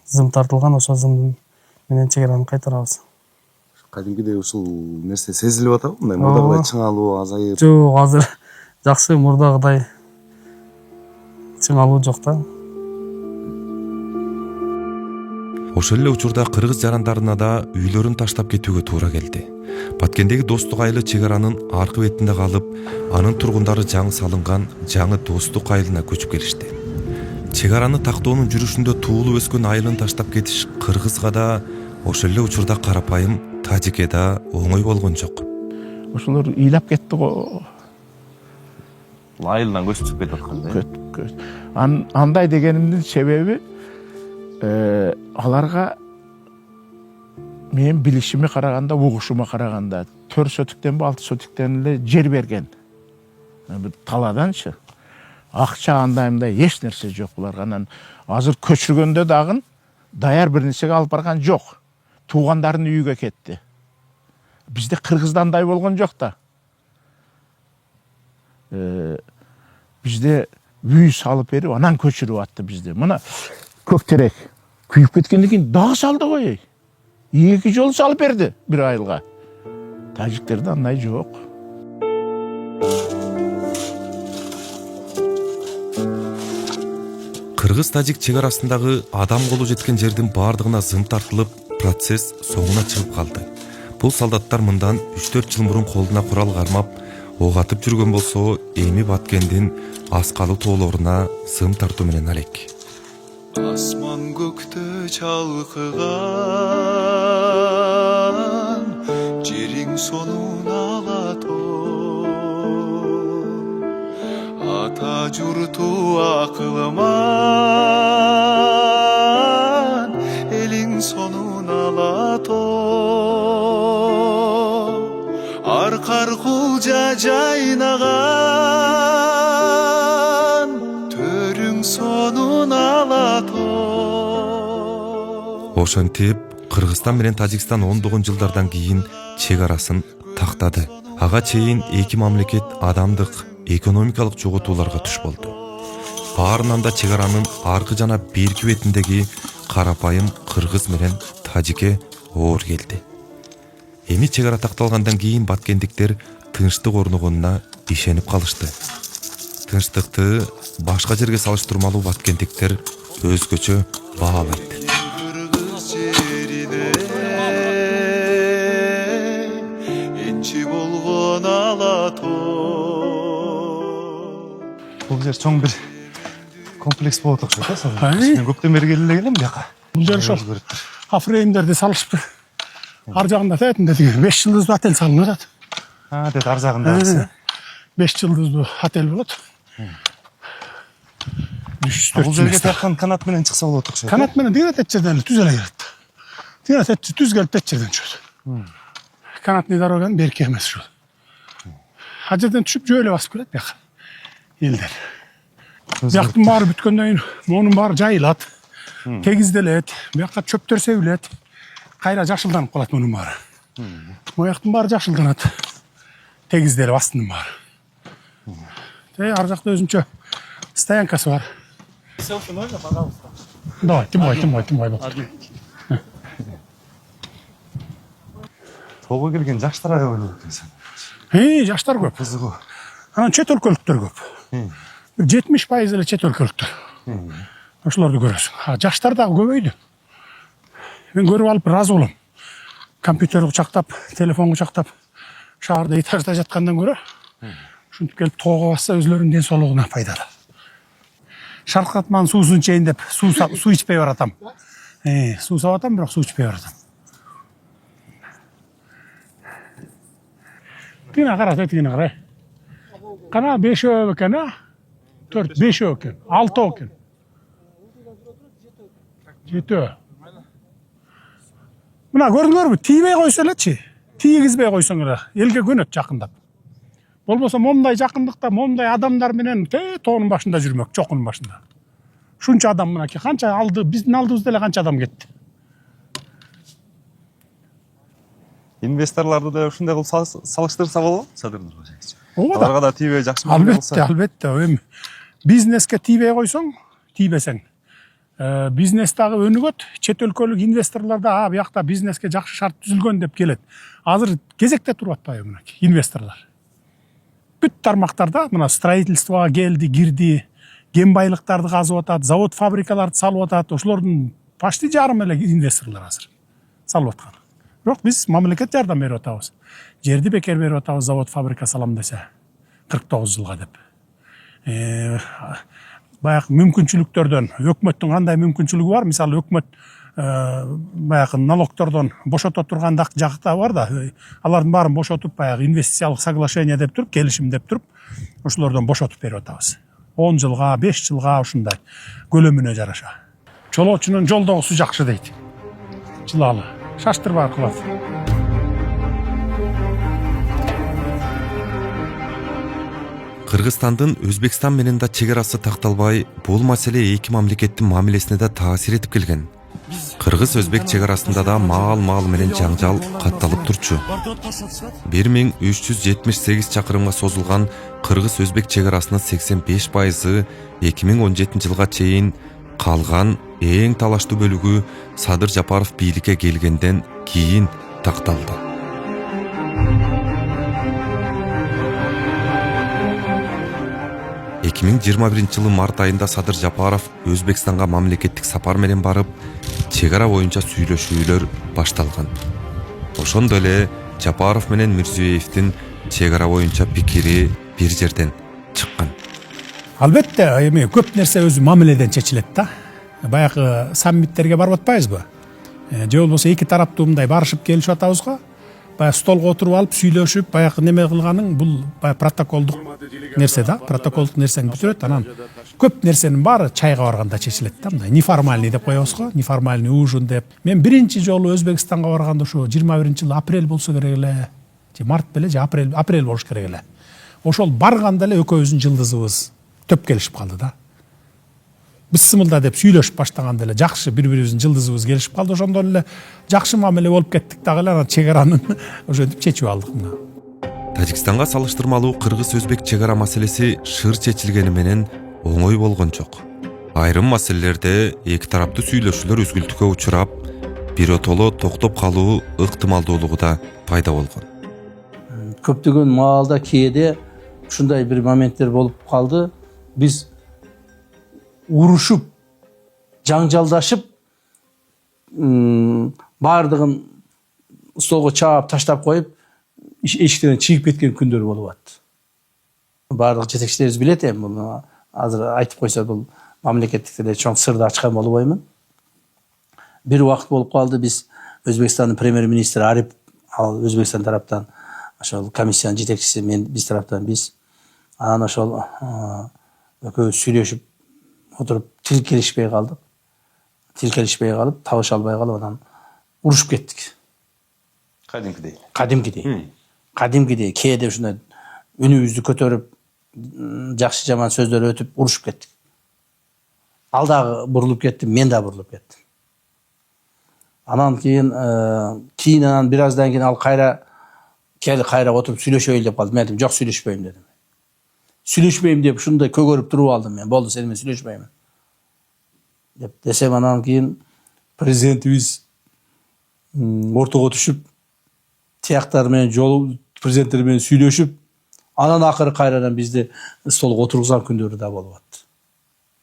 Зым тартылган, ошо зым менен чек араны кайтарабыз. Кадимкидей ушул нерсе сезилип атабы? Мындай мурдагыдай чыңалуу азайып. Жок, азыр жакшы, мурдагыдай чыңалуу жок да. Ошол эле учурда кыргыз жарандарына да үйлөрүн таштап кетүүгө туура келди. Баткендеги Достук айылы чек аранын аркы бетинде калып, анын тургундары жаңы салынган жаңы Достук айылына көчүп келишти. Чек араны тактоонун жүрүшүндө туулуп өскөн айылын таштап кетиш кыргызга да, ошол эле учурда карапайым тажикке да оңой болгон жок. Ошолор ыйлап кетти го. Айылдан көчүп кетип аткандай. Андай дегенимдин себеби аларга мен билишиме караганда, угушума караганда 4 сотиктен 6 сотиктен эле жер берген. Таладанчы. Акча андай эч нерсе жок буларга. Анан азыр көчүргөндө дагы даяр бир нерсеге алып барган жок. Туугандарынын үйүгө кетти. Бизде кыргыздандай болгон жок да. Бизде үй салып берип, анан көчүрүп атты бизде. Мына көк терек күйүп кеткенден кийин дагы салды ғой. 2 жол салып берди бир айылга. Тажиктерде андай жок. Кыргыз-тажик чек арасындагы адам колу жеткен жердин баардыгына зым тартылып, процесс соңуна чыгып калды. Бул солдаттар мындан 3-4 жыл мурун колуна курал кармап, ок атып жүргөн болсо, эми Баткендин аскалуу тоолоруна зым тартуу менен алек. Асман көктө чалкыган, жериң сонун алатон, ата журту акылман, элиң сонун алатон, аркар кулжа жайнаган, төрүң сонун алатон. Ошентип, Кыргызстан менен Тажикстан ондогон жылдардан кийин чек арасын тактады. Ага чейин эки мамлекет адамдык, экономикалык жоготууларга туш болду. Баарынан да чек аранын аркы жана берки бетиндеги карапайым кыргыз менен тажикке оор келди. Эми чек ара такталгандан кийин баткендиктер тынчтык орногонуна ишенип калышты. Тынчтыкты башка жерге салыштырмалуу баткендиктер өзгөчө баалайт. Бул жер чоң бир комплекс болот окшойт да. Мен көптөн бери келе элем бияка. Бул жер ошол афреймдерди салышып, ар жагында тетинде 5 жылдыздуу отель салынып атат. Дет ар жагында 5 жылдыздуу отель болот. Бул жерге тияктан канат менен чыкса болот окшойт. Канат менен деген эт жерден түз эле келет. Деген эт түз келип эт жерден чыгат. Канатный дороганы берки эмес ушул. А жерден түшүп жөө эле басып келет бияка. Элдер. Бияктын баары бүткөндөн кийин монун баары жайылат. Тегизделет. Бияка чөптөр себилет. Кайра жашылданып калат монун баары. Мояктын баары жашылданат. Тегизделип астынын баары. Ар жакта өзүнчө стоянкасы бар. Селфи можно, пожалуйста? Давай, тем более. Толго келген жаштар ойлоп экенсиң. Жаштар көп. Кызыгуу. Анан чет өлкөлүктөр көп. 70% эле чет өлкөлүктөр. Ошолорду көрөсүң. Жаштар дагы көбөйдү. Мен көрүп алып ыраазы болом. Компьютер кучактап, телефон кучактап, шаарда этажда жаткандан көрө, ушинтип келип тоого басса өзлөрүнүн ден соолугуна пайдалуу. Шаркатманын суусун ичейин деп суу ичпей баратам. Суу сап атам, бирок суу ичпей баратам. Тигине кара, тигине кара. Кана 5 экен, 4, 5 экен, 6 экен. 7. Мына көрдүңөрбү? Тийбей койсо элечи. Тийгизбей койсоң эле элге көнөт жакындап. Болбосо момундай жакындыкта, момундай адамдар менен тоонун башында жүрмөк, чокунун башында. Шунча адам мынакей, канча алды, биздин алдыбызда эле канча адам кетти. инвесторларды да ушундай кылып салыштырса болобу, Садыр Нуркожаевич? Ооба да. Аларга да тийбей жакшы мамиле кылса. Албетте. Эми бизнеске тийбей койсоң, тийбесең. Бизнес дагы өнүгөт, чет өлкөлүк инвесторлар да биякта бизнеске жакшы шарт түзүлгөн деп келет. Азыр кезекте туруп атпайбы мынакей инвесторлар? Бүт тармактарда мына строительствого келди, кирди, кен байлыктарды казып атат, завод фабрикаларды салып атат. Ошолордун почти жарым эле инвесторлар азыр салып аткан. Бирок биз мамлекет жардам берип атабыз. Жерди бекер берип атабыз, завод фабрика салам десе 49 жылга деп. Баягы мүмкүнчүлүктөрдөн өкмөттүн кандай мүмкүнчүлүгү бар? Мисалы өкмөт баягы налогтордон бошото турган жакта бар да, алардын баарын бошотуп баягы инвестициялык соглашение деп туруп, келишим деп туруп, ошолордон бошотуп берип атабыз. 10 жылга, 5 жылга ушундай көлөмүнө жараша. Чолоочунун жолдогусу жакшы дейт. Жылалы. Шаштырбай кылат. Кыргызстандын Өзбекстан менен да чек арасы такталбай, бул маселе эки мамлекеттин мамилесине да таасир этип келген. Кыргыз-Өзбек чек арасында да маал менен жаңжал катталып турчу. 1378 чакырымга созулган Кыргыз-Өзбек чек арасынын 85% 2017 жылга чейин, калган эң талаштуу бөлүгү Садыр Жапаров бийликке келгенден кийин такталды. жылы март айында Садыр Жапаров Өзбекстанга мамлекеттик сапар менен барып, чек ара боюнча сүйлөшүүлөр башталган. Ошондо эле Жапаров менен Мирзиёевдин чек ара боюнча пикири бир жерден чыккан. Албетте, эми көп нерсе өзү мамиледен чечилет да. Баягы саммиттерге барып атпайбызбы? Же болбосо эки тараптуу мындай барышып келишип атабыз го. Баягы столго отуруп алып, сүйлөшүп, баягы неме кылганың бул баягы протоколдук нерсе да, протоколдук нерсени бүтүрөт, анан көп нерсенин баары чайга барганда чечилет да, мындай неформальный деп коебуз го, неформальный ужин деп. Мен биринчи жолу Өзбекстанга барганда ошо 21-жылы апрель болсо керек эле, же март беле, же апрель болуш керек эле. Ошол барганда эле экөөбүздүн жылдызыбыз төп келишип калды да. Биз сымылда деп сүйлөшүп баштаганда эле жакшы бири-бирибиздин жылдызыбыз келишип калды, ошондон эле жакшы мамиле болуп кеттик дагы эле, анан чек аранын ошентип чечип алдык мына. Тажикстанга салыштырмалуу Кыргыз-Өзбек чек ара маселеси шыр чечилгени менен оңой болгон жок. Айрым маселелерде эки тараптуу сүйлөшүүлөр үзгүлтүккө учурап, биротоло токтоп калуу ыктымалдуулугу да пайда болгон. Көптөгөн маалда кээде ушундай бир моменттер болуп калды. Биз урушуп, жаңжалдашып, бардыгын столго чаап таштап коюп, эшиктен чыгып кеткен күндөр болуп атты. Бардык жетекчилерибиз билет эми, бул азыр айтып койсо бул мамлекеттикте эле чоң сырды ачкан болбоймун. Бир убакыт болуп калды, биз Өзбекстандын премьер-министри Арипов, ал Өзбекстан тараптан ошол комиссиянын жетекчиси, мен биз тараптан биз, анан ошол экөөбүз сүйлөшүп отуруп тил келишпей калдык. Тил келишпей калып, табыша албай калып, анан урушуп кеттик. Кадимкидей кээде ушундай үнүбүздү көтөрүп, жакшы жаман сөздөр өтүп урушуп кеттик. Ал дагы бурулуп кетти, мен да бурулуп кеттим. Анан кийин анан бир аздан кийин ал кайра отуруп сүйлөшөйлү деп калды. Мен айтым, жок, сүйлөшпөйм дедим. Сүйлөшпөйм деп ушундай көгөрүп туруп алдым мен. Болду, сени мен сүйлөшпөймүн деп десем, анан кийин президентибиз ортого түшүп, тияктар менен жолу президенттер менен сүйлөшүп, анан акыры кайрадан бизди столго отургузган күндөрү да болуп атты.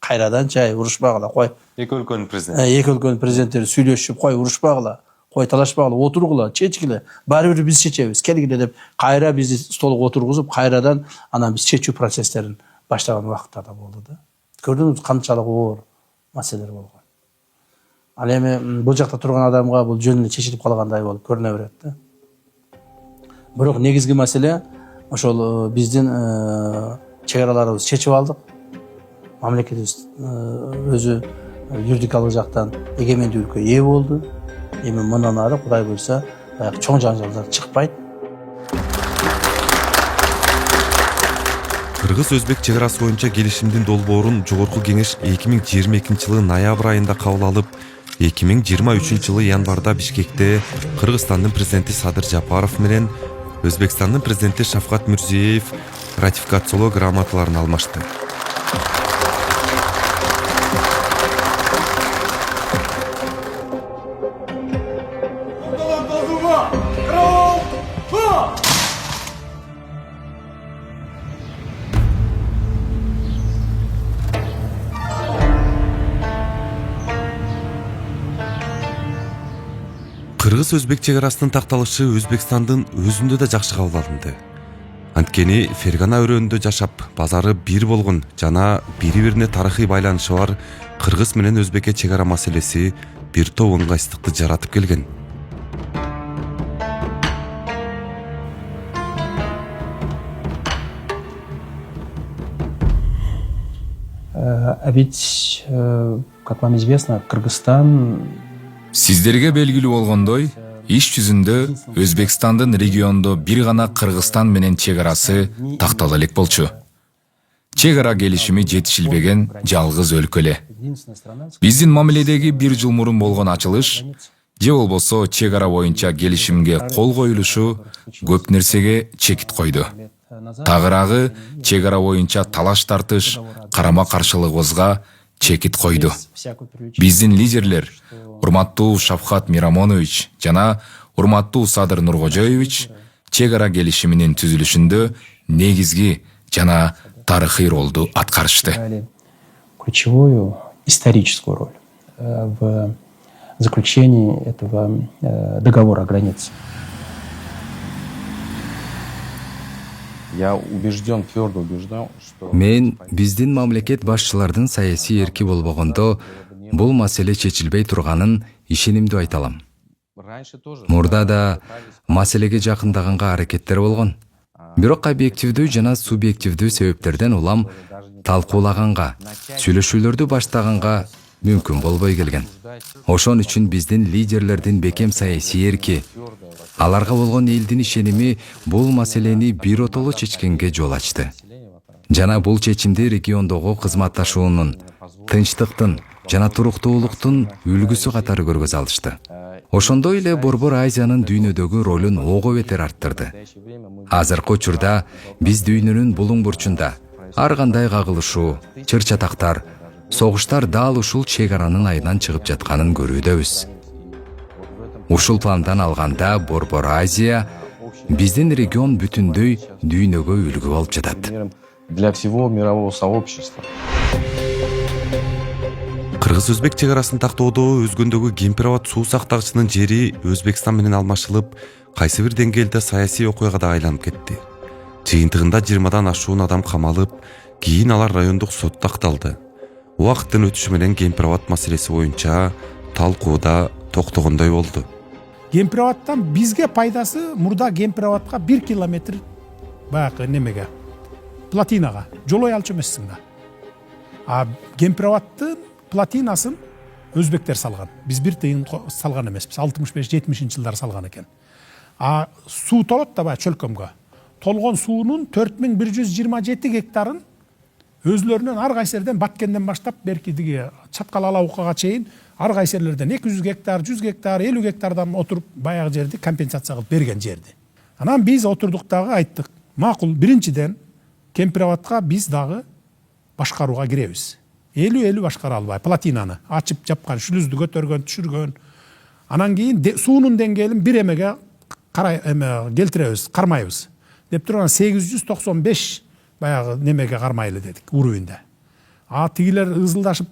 Кайрадан чай урушпагыла, кой. Эки өлкөнүн президенттери сүйлөшүп, кой урушпагыла, кой талашпагыла, отургула, чечкиле, баары бир биз чечебиз, келгиле деп кайра бизди столго отургузуп, кайрадан анан биз чечүү процесстерин баштаган убакыттар да болду да. Көрдүңүз канчалык оор маселелер болгон. Ал эми бул жакта турган адамга бул жөн эле чечилип калгандай болуп көрүнө берет да. Бирок негизги маселе ошол биздин чек араларыбызды чечип алдык. Мамлекетибиз өзү юридикалык жактан эгемендүүлүккө ээ болду. Эми мындан ары Кудай буйрса чоң жаңжалдар чыкпайт. Кыргыз-Өзбек чек арасы боюнча келишимдин долбоорун Жогорку Кеңеш 2022 жылы ноябрь айында кабыл алып, 2023 январда Бишкекте Кыргызстандын президенти Садыр Жапаров менен Өзбекстандын президенти Шавкат Мирзиеев ратификациялоо грамоталарын алмашты. Кыргыз-өзбек чек арасынын такталышы Өзбекстандын өзүндө да жакшы кабыл алынды. Анткени Фергана өрөөнүндө жашап, базары бир болгон жана бири-бирине тарыхый байланышы бар Кыргыз менен Өзбекке чек ара маселеси бир топ ыңгайсыздыкты жаратып келген. А ведь, как вам известно, Кыргызстан... Сиздерге белгилүү болгондой, иш жүзүндө Өзбекстандын региондо бир гана Кыргызстан менен чек арасы тактала элек болчу. Чек ара келишими жетишилбеген жалгыз өлкө эле. Биздин мамиледеги бир жыл мурун болгон ачылыш же болбосо чек ара боюнча келишимге кол коюлушу көп нерсеге чекит койду. Тагыраагы чек ара боюнча талаш тартыш, карама каршылыгыбызга чекит койду. Биздин лидерлер урматтуу Шавкат Мирамонович жана урматтуу Садыр Нуркожоевич чек ара келишиминин түзүлүшүндө негизги жана тарыхый ролду аткарышты. Ключевую историческую роль в заключении этого договора о границе. Мен биздин мамлекет башчылардын саясий эрки болбогондо бул маселе чечилбей турганын ишенимдүү айта алам. Мурда да маселеге жакындаганга аракеттер болгон. Бирок объективдүү жана субъективдүү себептерден улам талкуулаганга, сүйлөшүүлөрдү баштаганга мүмкүн болбой келген. Ошон үчүн биздин лидерлердин бекем саясий эрки, аларга болгон элдин ишеними бул маселени биротоло чечкенге жол ачты. Жана бул чечимди региондогу кызматташуунун, тынчтыктын жана туруктуулуктун үлгүсү катары көргөзө алышты. Ошондой эле Борбор Азиянын дүйнөдөгү ролун ого бетер арттырды. Азыркы учурда биз дүйнөнүн булуң бурчунда ар кандай кагылышуу, чыр-чатактар, согуштар дал ушул чек аранын айынан чыгып жатканын көрүүдөбүз. Ушул пландан алганда Борбор Азия биздин регион бүтүндөй дүйнөгө үлгү болуп жатат. Для всего мирового сообщества. Кыргыз-өзбек чек арасын тактоодо өзгөндөгү Кемпирабад суу сактагычынын жери Өзбекстан менен алмашылып, кайсы бир деңгээлде саясий окуяга айланып кетти. Жыйынтыгында 20-дан ашуун адам камалып, кийин алар райондук сотто акталды. Убакыттын өтүшү менен Кемпирабад маселеси боюнча талкууда токтогондой болду. Кемпирабадтан бизге пайдасы мурда Кемпирабадка 1 километр баягы немеге платинага жолой алчу эмессиң да. А Кемпирабадтын платинасын өзбектер салган. Биз бир тыйын салган эмеспиз. 65-70 жылдар салган экен. А суу толот да баягы чөлкөмгө. Толгон суунун 4127 гектарын өзлөрүнөн ар кайсы жерден Баткенден баштап берки диги Чаткал Алабукага чейин ар кайсы жерлерден 200 гектар, 100 гектар, 50 гектардан отуруп баягы жерди компенсация кылып берген жерди. Анан биз отурдук дагы айттык. Макул, биринчиден Кемпирабадка биз дагы башкарууга киребиз. 50 башкара албай, платинаны ачып жапкан, шлюздү көтөргөн, түшүргөн. Анан кийин суунун деңгээлин бир эмеге келтиребиз, кармайбыз. Деп турган 895 баягы немеге кармайлы дедик, уровенде. А тигилер ызылдашып,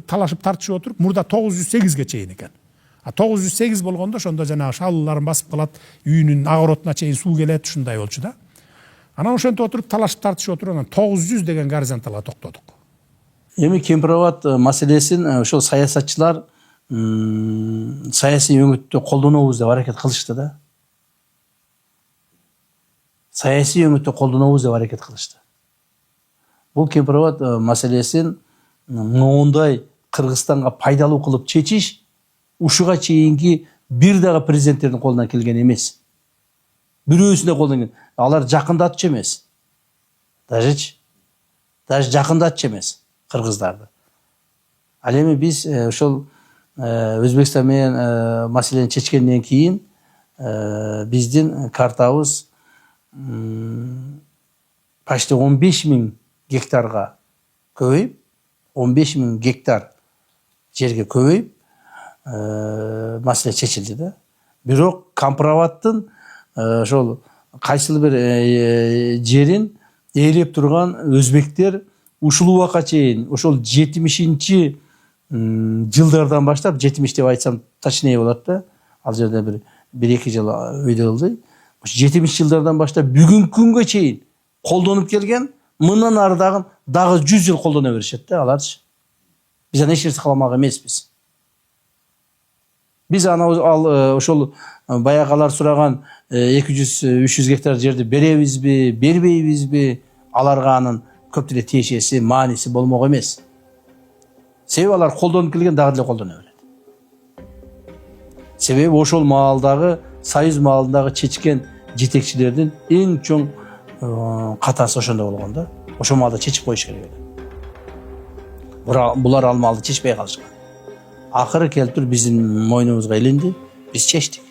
талашып тартышып отуруп, мурда 908ге чейин экен. А 908 болгондо ошондо жанагы шалыларын басып калат, үйүнүн агоротуна чейин суу келет, ушундай болчу да. Анан ошентип отуруп талашып тартышып отуруп, анан 900 деген горизонталга токтодук. Эми Кемпирабад маселесин ошол саясатчылар саясий өңүттү колдонобуз деп аракет кылышты да. Саясий өңүттү колдонобуз деп аракет кылышты. Бул Кемпирабад маселесин моундай Кыргызстанга пайдалуу кылып чечиш ушуга чейинки бир дагы президенттердин колунан келген эмес. Бирөөсүнө колунан келген. Алар жакындатчу эмес. Даже жакындатчу эмес кыргыздарды. Ал эми биз ошол Өзбекстан менен маселени чечкенден кийин биздин картабыз почти 15.000 гектарга көбөйүп, 15.000 гектар жерге көбөйүп маселе чечилди да. Бирок компроваттын ошол кайсыл бир жерин ээлеп турган өзбектер ушул убакка чейин ошол 70-жылдардан баштап, 70 деп айтсам точнее болот да, ал жерде бир-эки жыл өйдөлдү. 70-жылдардан баштап бүгүнкү күнгө чейин колдонуп келген, мындан ары дагы 100 жыл колдоно беришет да аларчы. Биз аны эч нерсе кыламак эмеспиз. Биз аны ошол баягылар сураган 200-300 гектар жерди беребизби, бербейбизби, аларга анын көп деле тиешеси, мааниси болмок эмес. Себеби алар колдонуп келген дагы деле колдоно берет. Себеби ошол маалдагы, Союз маалындагы чечкен жетекчилердин эң чоң катасы ошондо болгон да. Ошол маалда чечип коюш керек эле. Булар ал маалды чечпей калышкан. Акыры келип туруп биздин мойнубузга илинди, биз чечтик.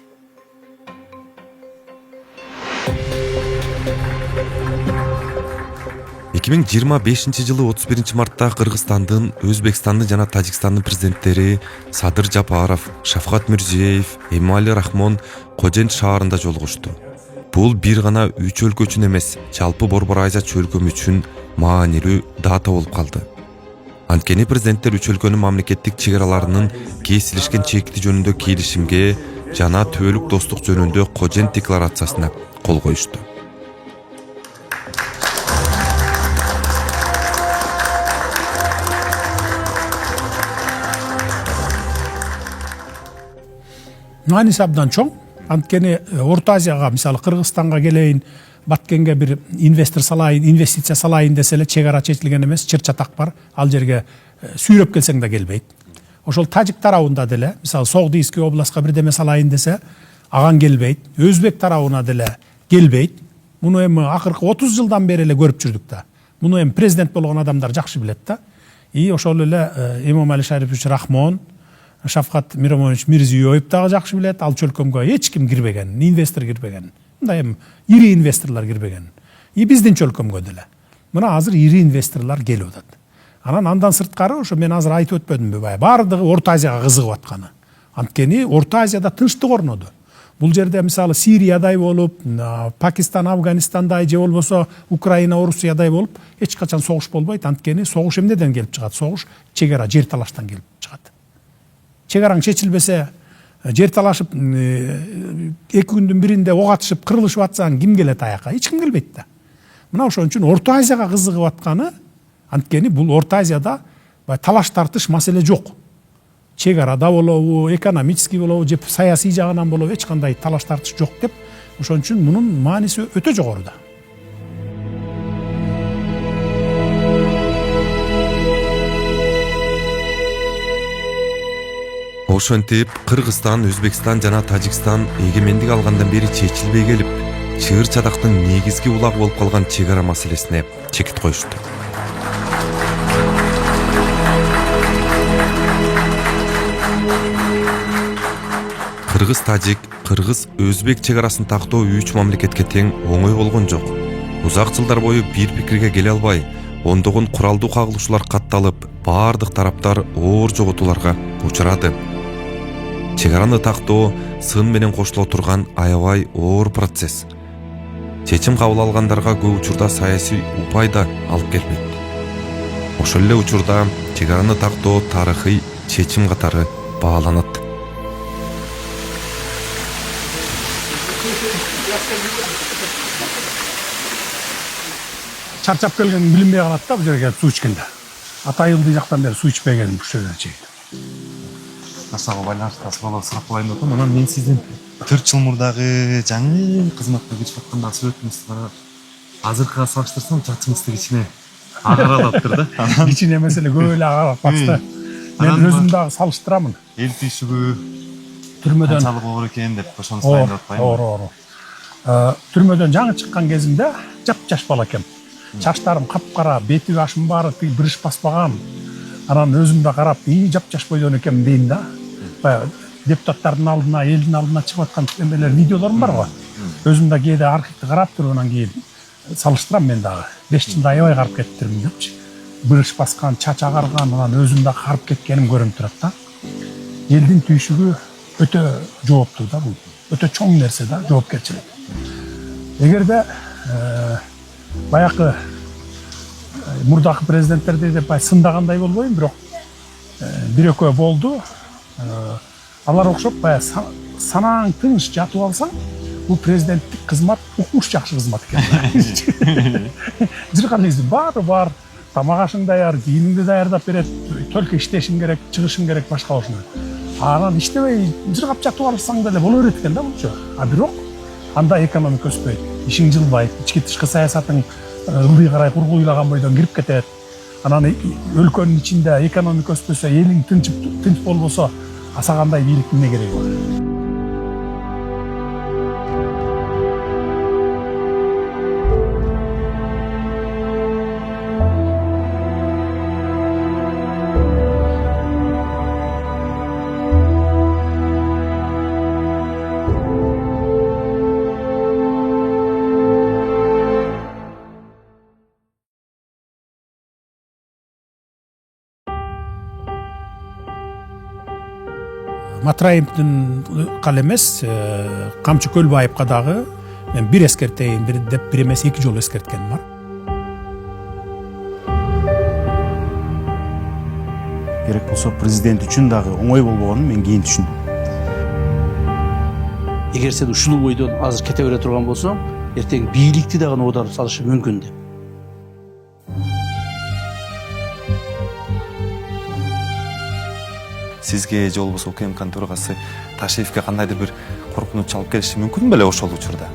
жылы 31 мартта Кыргызстандын, Өзбекстандын жана Тажикстандын президенттери Садыр Жапаров, Шавкат Мирзиеев, Эмомали Рахмон Кожент шаарында жолугушту. Бул бир гана 3 өлкө үчүн эмес, жалпы Борбор Азия чөлкөмү үчүн маанилүү дата болуп калды. Анткени президенттер үч өлкөнүн мамлекеттик чегараларынын кесилишкен чекти жөнүндө келишимге жана төөлүк достук жөнүндө Кожент декларациясына кол коюшту. Мааниси абдан чоң. Анткени Орто Азияга, мисалы Кыргызстанга келейин, Баткенге бир инвестиция салайын десе эле чек ара чечилген эмес, чыр-чатак бар. Ал жерге сүйрөп келсең да келбейт. Ошол Тажик тарабында деле, мисалы Согдийский областка бирдеме салайын десе, аган келбейт. Өзбек тарабына деле келбейт. Муну эми акыркы 30 жылдан бери эле көрүп жүрдүк да. Муну эми президент болгон адамдар жакшы билет да. Ошол эле Эмомали Шарипович Рахмон, Шавкат Миромонович Мирзиёев дагы жакшы билет, ал чөлкөмгө эч ким кирбеген, инвестор кирбеген. Мындай эми ири инвесторлор кирбеген. Биздин чөлкөмгө деле. Мына азыр ири инвесторлор келип атат. Андан сырткары ошо мен азыр айтып өтпөдүмбү бая, баардыгы Орто Азияга кызыгып атканы. Анткени Орто Азияда тынчтык орноду. Бул жерде мисалы Сириядай болуп, Пакистан, Афганистандай же болбосо Украина, Орусиядай болуп, эч качан согуш болбойт. Анткени согуш эмнеден келип чыгат? Согуш чегара, жер талаштан келип чыгат. Чегараң чечилбесе, жер талашып, 2 күндүн биринде ок атышып, кырылышып атсаң, ким келет аяка? Эч ким келбейт да. Мына ошон үчүн Орто Азияга кызыгып атканы, анткени бул Орто Азияда талаш тартыш маселе жок. Чегарада болобу, экономический болобу, же саясий жагынан болобу, эч кандай талаш тартыш жок деп, ошон үчүн мунун мааниси өтө жогору да. Ошентип Кыргызстан, Өзбекстан жана Тажикстан эгемендик алгандан бери чечилбей келип, чыгыр-чадактын негизги улагы болуп калган чек ара маселесине чекит коюшту. Кыргыз-Тажик, Кыргыз-Өзбек чек арасын тактоо 3 мамлекетке тең оңой болгон жок. Узак жылдар бою бир пикирге келе албай, ондогон куралдуу кагылышуулар катталып, баардык тараптар оор жоготууларга учурады. Чек араны тактоо сын менен кошуло турган аябай оор процесс. Чечим кабыл алгандарга көп учурда саясий упай да алып келбейт. Ошол эле учурда чек араны тактоо тарыхый чечим катары бааланат. Чарчап келген билинбей калат да бул жерге суу ичкенде. Атайылды жактан бери суу ичпеген күчтөрдөн чейин. Насага байланыштуу болот сурап коеюн деп атам. Анан мен сиздин 4 жыл мурдагы жаңы кызматка киришип атканда сүрөтүңүздү карап, азыркыга салыштырсам чачыңызды кичине агаралаптыр да. Кичине маселе көп эле агарап атты. Мен өзүм дагы салыштырамын. Эл түйшүгү түрмөдөн канчалык оор экен деп ошону сурайын деп атпаймынбы? Оор. Түрмөдөн жаңы чыккан кезимде жап-жаш бала экем. Чачтарым капкара, бети башым баары бириш баспаган. Анан өзүм да карап, жап-жаш бойдон экем дейм да. баягы депутаттардын алдына, элдин алдына чыгып аткан эмелер, видеолорум бар го. Өзүм да кээде архивди карап туруп анан кийин салыштырам мен дагы. 5 жылда аябай карып кетиптирмин депчи. Бырыш баскан, чач агарган, анан өзүм да карып кеткеним көрүнүп турат да. Элдин түйшүгү өтө жооптуу да бул. Өтө чоң нерсе да, жоопкерчилик. Эгерде баягы мурдакы президенттерди деп сындагандай болбойм, бирок бир экөө болду. Алар окшоп баягы санаң тыныч жатып алсаң, бул президенттик кызмат укмуш жакшы кызмат экен. Жыргалыңыз баары бар, тамак ашың даяр, кийимиңди даярдап берет, только иштешиң керек, чыгышың керек, башка болушун. Анан иштебей жыргап жатып алсаң деле боло берет экен да булчу. А бирок анда экономика өспөйт, ишиң жылбайт, ички тышкы саясатың ылдый карай кургуйлаган бойдон кирип кетет. Анан өлкөнүн ичинде экономика өспөсө, элиң тынч болбосо, аса кандай бийликтин эмне кереги бар? Матраевдин кал эмес, Камчы Көлбаевка дагы мен бир эскертейин деп, бир эмес 2 жолу эскерткеним бар. Керек болсо президент үчүн дагы оңой болбогонун мен кийин түшүндүм. Эгер сен ушул бойдон азыр кете бере турган болсоң, эртең бийликти дагы оодарып салышы мүмкүн деп. Сизге же болбосо УКМКнын төрагасы Ташиевке кандайдыр бир коркунуч алып келиши мүмкүн беле ошол учурда?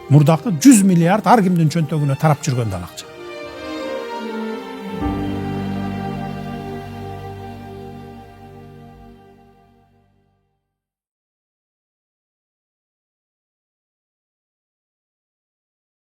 Мурдакы 100 миллиард ар кимдин чөнтөгүнө тарап жүргөн да акча.